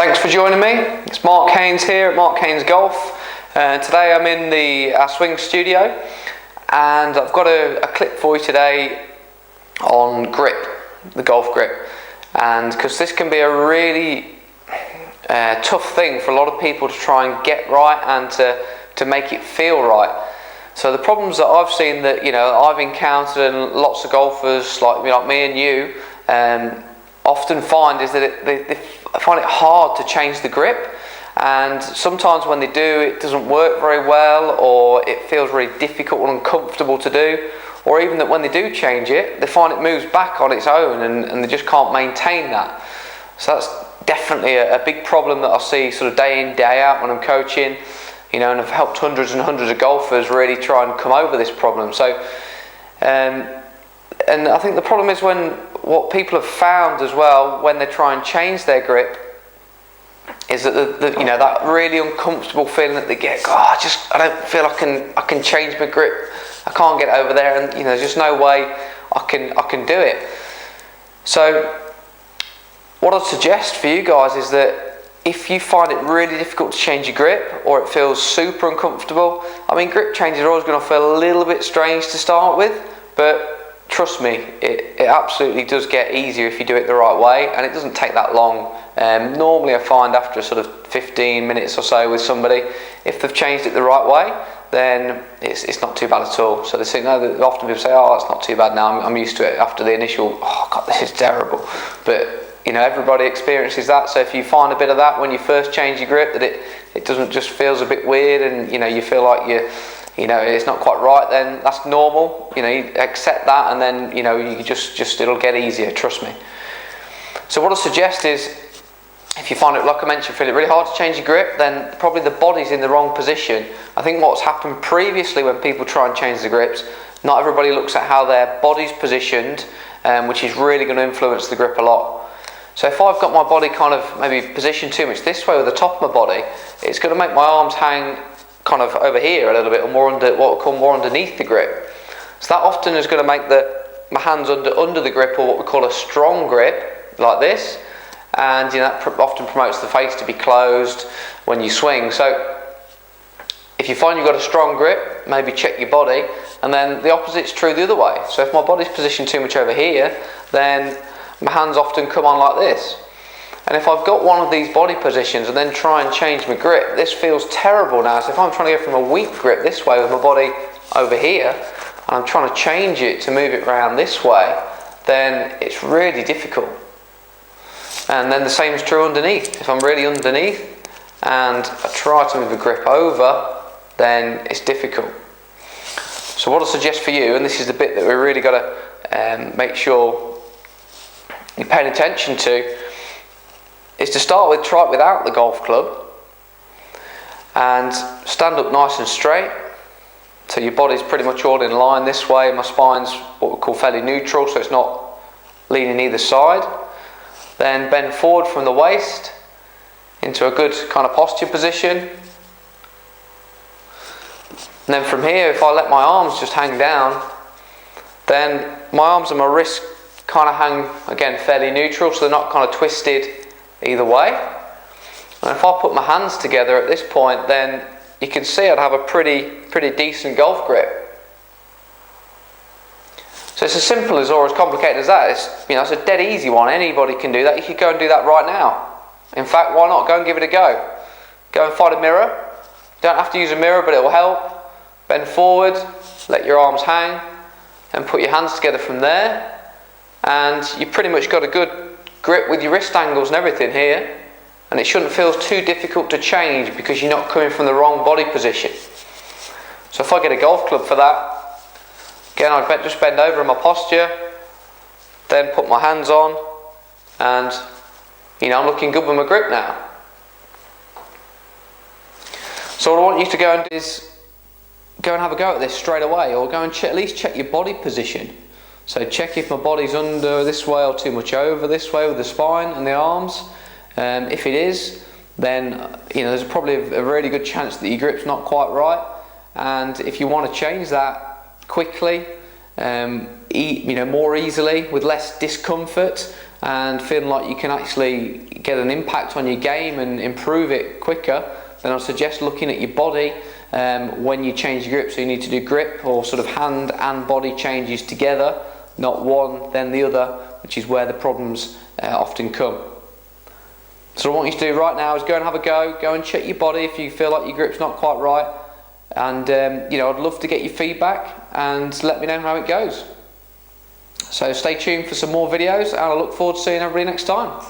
Thanks for joining me. It's Mark Haines here at Mark Haines Golf. Today I'm in the swing studio and I've got a clip for you today on grip, the golf grip, and because this can be a really tough thing for a lot of people to try and get right and to make it feel right. So the problems that I've seen that I've encountered and lots of golfers like me and you often find is that they find it hard to change the grip, and sometimes when they do it doesn't work very well, or it feels really difficult and uncomfortable to do, or even that when they do change it they find it moves back on its own and they just can't maintain that. So that's definitely a big problem that I see sort of day in day out when I'm coaching, and I've helped hundreds and hundreds of golfers really try and come over this problem. So and I think the problem is what people have found as well when they try and change their grip is that that really uncomfortable feeling that they get. I don't feel I can change my grip. I can't get over there, and there's just no way I can do it. So what I'd suggest for you guys is that if you find it really difficult to change your grip, or it feels super uncomfortable, grip changes are always going to feel a little bit strange to start with, but trust me, it absolutely does get easier if you do it the right way, and it doesn't take that long. Normally I find after sort of 15 minutes or so with somebody, if they've changed it the right way, then it's not too bad at all. So they say, no, often people say, it's not too bad now, I'm used to it, after the initial, God, this is terrible. But everybody experiences that. So if you find a bit of that when you first change your grip, that it doesn't just feels a bit weird, and you feel like it's not quite right, then that's normal. You accept that, and then you just it'll get easier, trust me. So what I suggest is, if you find it, like I mentioned, feel it really hard to change your grip, then probably the body's in the wrong position. I think what's happened previously when people try and change the grips, not everybody looks at how their body's positioned, which is really going to influence the grip a lot. So if I've got my body kind of maybe positioned too much this way with the top of my body, it's going to make my arms hang kind of over here a little bit, or more under what we call more underneath the grip. So that often is going to make my hands under the grip, or what we call a strong grip, like this. And that often promotes the face to be closed when you swing. So if you find you've got a strong grip, maybe check your body, and then the opposite's true the other way. So if my body's positioned too much over here, then my hands often come on like this. And if I've got one of these body positions and then try and change my grip, this feels terrible now. So if I'm trying to go from a weak grip this way with my body over here, and I'm trying to change it to move it around this way, then it's really difficult. And then the same is true underneath. If I'm really underneath and I try to move the grip over, then it's difficult. So what I suggest for you, and this is the bit that we really got to make sure you're paying attention to, is to start with, try it without the golf club, and stand up nice and straight. So your body's pretty much all in line this way. My spine's what we call fairly neutral, so it's not leaning either side. Then bend forward from the waist into a good kind of posture position. And then from here, if I let my arms just hang down, then my arms and my wrists kind of hang, again, fairly neutral, so they're not kind of twisted either way. And if I put my hands together at this point, then you can see I'd have a pretty decent golf grip. So it's as simple as, or as complicated as that. It's a dead easy one. Anybody can do that. You could go and do that right now. In fact, why not? Go and give it a go. Go and find a mirror. You don't have to use a mirror, but it will help. Bend forward, let your arms hang, and put your hands together from there. And you've pretty much got a good grip with your wrist angles and everything here. And it shouldn't feel too difficult to change because you're not coming from the wrong body position. So if I get a golf club for that, again, I'd just bend over in my posture, then put my hands on, and I'm looking good with my grip now. So what I want you to go and do is go and have a go at this straight away, or go and at least check your body position. So check if my body's under this way or too much over this way with the spine and the arms. If it is, then there's probably a really good chance that your grip's not quite right. And if you want to change that quickly, more easily with less discomfort, and feeling like you can actually get an impact on your game and improve it quicker, then I'd suggest looking at your body when you change your grip. So you need to do grip or sort of hand and body changes together, not one then the other, which is where the problems often come. So what I want you to do right now is go and have a go and check your body if you feel like your grip's not quite right, and I'd love to get your feedback and let me know how it goes. So stay tuned for some more videos, and I look forward to seeing everybody next time.